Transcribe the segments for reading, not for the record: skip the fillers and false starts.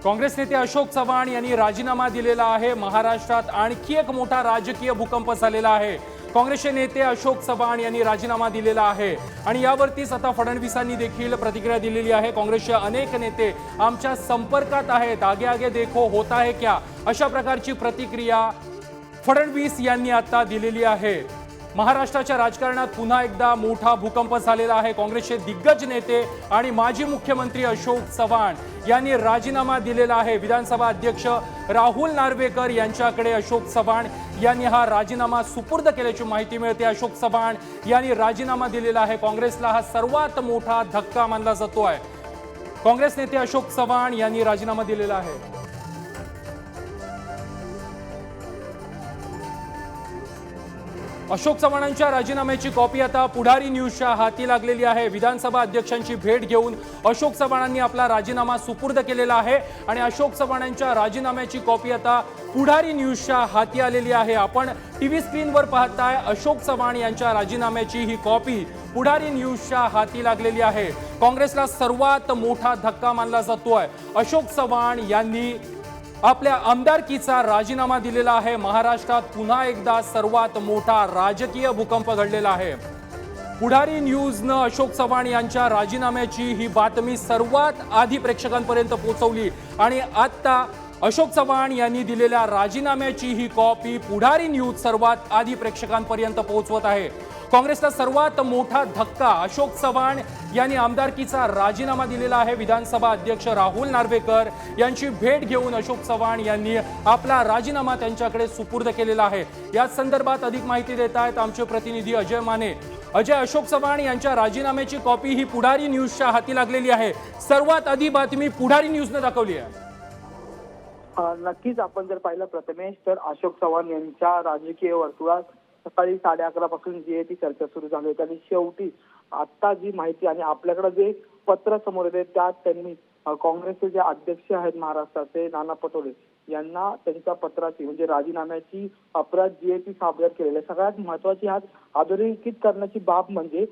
काँग्रेस नेते अशोक चव्हाण यांनी राजीनामा दिलेला आहे। महाराष्ट्रात आणखी एक मोठा राजकीय भूकंप झालेला आहे। काँग्रेसचे नेते अशोक चव्हाण यांनी राजीनामा दिलेला आहे आणि यावरतीच आता फडणवीसांनी देखील प्रतिक्रिया दिलेली आहे। काँग्रेसचे अनेक नेते आमच्या संपर्कात आहेत, आगे आगे देखो होता है क्या, अशा प्रकारची प्रतिक्रिया फडणवीस यांनी आता दिलेली आहे। महाराष्ट्राच्या राजकारणात पुन्हा एकदा मोठा भूकंप झालेला आहे। काँग्रेसचे दिग्गज नेते आणि माजी मुख्यमंत्री अशोक चव्हाण यांनी राजीनामा दिलेला आहे। विधानसभा अध्यक्ष राहुल नार्वेकर यांच्याकडे अशोक चव्हाण यांनी हा राजीनामा सुपूर्द केल्याची माहिती मिळते। अशोक चव्हाण यांनी राजीनामा दिलेला आहे। काँग्रेसला हा सर्वात मोठा धक्का मानला जातोय। काँग्रेस नेते अशोक चव्हाण यांनी राजीनामा दिलेला आहे। अशोक चव्हाणांच्या राजीनाम्याची कॉपी आता पुढारी न्यूजच्या हाती लागलेली आहे। विधानसभा अध्यक्षांची भेट घेऊन अशोक चव्हाणांनी आपला राजीनामा सुपूर्द केलेला आहे आणि अशोक चव्हाणांच्या राजीनाम्याची कॉपी आता पुढारी न्यूजच्या हाती आलेली आहे। आपण टीव्ही स्क्रीनवर पाहताय अशोक चव्हाण यांच्या राजीनाम्याची ही कॉपी पुढारी न्यूजच्या हाती लागलेली आहे। काँग्रेसला सर्वात मोठा धक्का मानला जातोय। अशोक चव्हाण यांनी आपल्या आमदारकीचा राजीनामा दिलेला आहे। महाराष्ट्रात पुन्हा एकदा सर्वात मोठा राजकीय भूकंप घडलेला आहे। पुढारी न्यूजनं अशोक चव्हाण यांच्या राजीनाम्याची ही बातमी सर्वात आधी प्रेक्षकांपर्यंत पोहोचवली आणि आता अशोक चव्हाण यांनी दिलेल्या राजीनाम्याची ही कॉपी पुढारी न्यूज सर्वात आधी प्रेक्षकांपर्यंत पोहोचवत आहे। काँग्रेसला सर्वात मोठा धक्का, अशोक चव्हाण यांनी आमदारकीचा राजीनामा दिलेला आहे। विधानसभा अध्यक्ष राहुल नार्वेकर यांची भेट घेऊन अशोक चव्हाण यांनी आपला राजीनामा त्यांच्याकडे सुपूर्द केलेला आहे। या संदर्भात अधिक माहिती देत आहेत आमचे प्रतिनिधी अजय माने। अजय, अशोक चव्हाण यांच्या राजीनाम्याची कॉपी ही पुढारी न्यूजच्या हाती लागलेली आहे। सर्वात आधी बातमी पुढारी न्यूजने दाखवली आहे। नक्कीच आपण जर पाहिलं प्रथमेश तर अशोक चव्हाण यांच्या राजकीय वर्तुळात सकाळी 11:30 पासून जी ती चर्चा सुरू झाली होती आणि शेवटी आता जी माहिती आणि आपल्याकडे जे पत्र समोर येते त्यात त्यांनी काँग्रेसचे जे अध्यक्ष आहेत महाराष्ट्राचे नाना पटोले यांना त्यांच्या पत्राची म्हणजे राजीनाम्याची प्रत जी ती सादर केलेली आहे। सगळ्यात महत्वाची आज अधोरेखित करण्याची बाब म्हणजे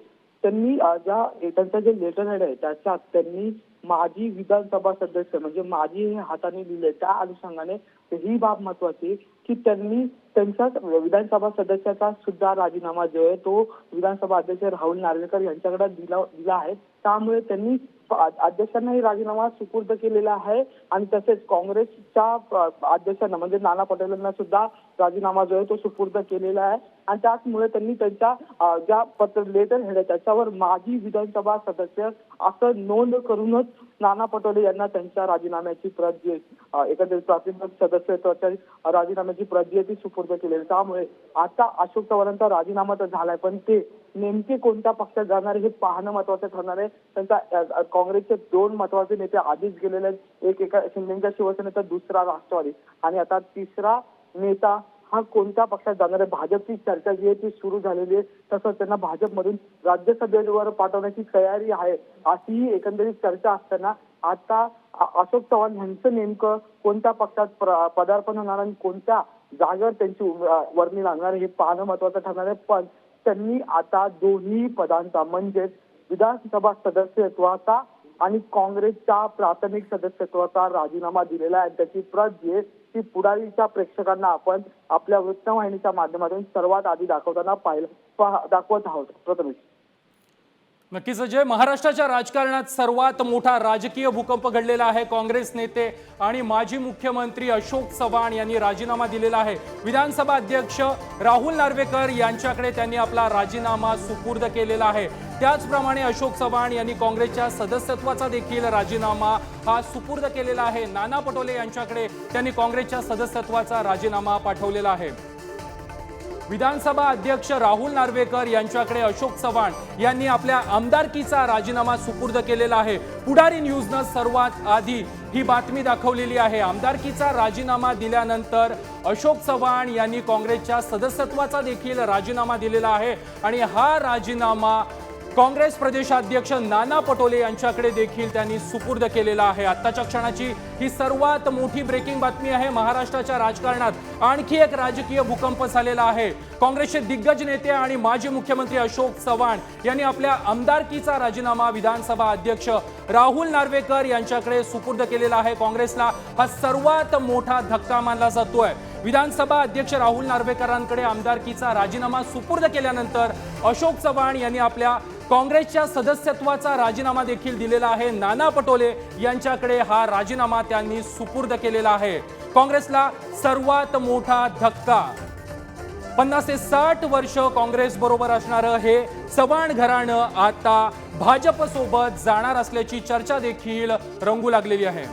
त्यांनी त्यांचं जे लेटर हेड आहे त्याच्यात त्यांनी माजी विधानसभा सदस्य म्हणजे माजी हे हाताने लिहिले, त्या अनुषंगाने ही बाब महत्वाची की त्यांनी त्यांच्या विधानसभा सदस्याचा सुद्धा राजीनामा जो आहे तो विधानसभा अध्यक्ष राहुल नार्वेकर यांच्याकडे दिला आहे। त्यामुळे त्यांनी अध्यक्षांनाही राजीनामा सुपूर्द केलेला आहे आणि तसेच काँग्रेसच्या अध्यक्षांना म्हणजे नाना पटोलेंना सुद्धा राजीनामा जो आहे तो सुपूर्द केलेला आहे आणि त्याचमुळे त्यांनी त्यांच्या ज्या पत्र लेटर हेड आहे त्याच्यावर माजी विधानसभा सदस्य असं नोंद करूनच नाना पटोले यांना त्यांच्या राजीनाम्याची प्रत जी एकंदरीत प्राथमिक सदस्यत्वाच्या राजीनाम्याची प्रत जी ती सुपूर्द केलेली। त्यामुळे आता अशोक चव्हाणांचा राजीनामा तर झालाय पण ते नेमके कोणत्या पक्षात जाणार हे पाहणं महत्वाचं ठरणार आहे। त्यांचा काँग्रेसचे 2 महत्वाचे नेते आधीच गेलेले आहेत, एक एका शिंदेच्या शिवसेनेचा, दुसरा राष्ट्रवादी आणि आता तिसरा नेता हा कोणत्या पक्षात जाणार आहे। भाजपची चर्चा जी आहे ती सुरू झालेली आहे, तसंच त्यांना भाजपमधून राज्यसभेवर पाठवण्याची तयारी आहे अशी एकंदरीत चर्चा असताना आता अशोक चव्हाण यांचं नेमकं कोणत्या पक्षात पदार्पण होणार आणि कोणत्या जागेवर त्यांची वर्णी लागणार हे पाहणं महत्वाचं ठरणार आहे। पण त्यांनी आता दोन्ही पदांचा म्हणजेच विधानसभा सदस्यत्वाचा आणि काँग्रेसच्या प्राथमिक सदस्यत्वाचा राजीनामा दिलेला आहे। त्याची प्रत जी आहे ती पुढारीच्या प्रेक्षकांना आपण आपल्या वृत्तवाहिनीच्या माध्यमातून सर्वात आधी दाखवत आहोत। प्रथमेश, नक्कीच अजय, महाराष्ट्राच्या राजकारणात सर्वात मोठा राजकीय भूकंप घडलेला आहे। काँग्रेस नेते आणि माजी मुख्यमंत्री अशोक चव्हाण यांनी राजीनामा दिलेला आहे। विधानसभा अध्यक्ष राहुल नार्वेकर यांच्याकडे त्यांनी आपला राजीनामा सुपूर्द केलेला आहे। त्याचप्रमाणे अशोक चव्हाण यांनी काँग्रेसच्या सदस्यत्वाचा देखील राजीनामा हा सुपूर्द केलेला आहे। नाना पटोले यांच्याकडे त्यांनी काँग्रेसच्या सदस्यत्वाचा राजीनामा पाठवलेला आहे। विधानसभा अध्यक्ष राहुल नार्वेकर यांच्याकडे अशोक चव्हाण यांनी आपल्या आमदारकीचा राजीनामा सुपूर्द केलेला आहे। पुढारी न्यूजनं सर्वात आधी ही बातमी दाखवलेली आहे। आमदारकीचा राजीनामा दिल्यानंतर अशोक चव्हाण यांनी काँग्रेसच्या सदस्यत्वाचा देखील राजीनामा दिलेला आहे आणि हा राजीनामा काँग्रेस प्रदेशाध्यक्ष नाना पटोले यांच्याकडे देखील त्यांनी सुपूर्द केलेला आहे। आत्ताच्या क्षणाची ही सर्वात मोठी ब्रेकिंग बातमी आहे। महाराष्ट्राच्या राजकारणात आणखी एक राजकीय भूकंप झालेला आहे। काँग्रेसचे दिग्गज नेते आणि माजी मुख्यमंत्री अशोक चव्हाण यांनी आपल्या आमदारकीचा राजीनामा विधानसभा अध्यक्ष राहुल नार्वेकर यांच्याकडे सुपूर्द केलेला आहे। काँग्रेसला हा सर्वात मोठा धक्का मानला जातोय। विधानसभा अध्यक्ष राहुल नार्वेकरांकडे आमदारकीचा राजीनामा सुपूर्द केल्यानंतर अशोक चव्हाण यांनी आपल्या काँग्रेसच्या सदस्यत्वाचा राजीनामा देखील दिलेला आहे। नाना पटोले यांच्याकडे हा राजीनामा त्यांनी सुपूर्द केलेला आहे। काँग्रेसला सर्वात मोठा धक्का। 50 ते 60 वर्ष काँग्रेस बरोबर असणारं हे चव्हाण घराणं आता भाजप सोबत जाणार असल्याची चर्चा देखील रंगू लागलेली आहे।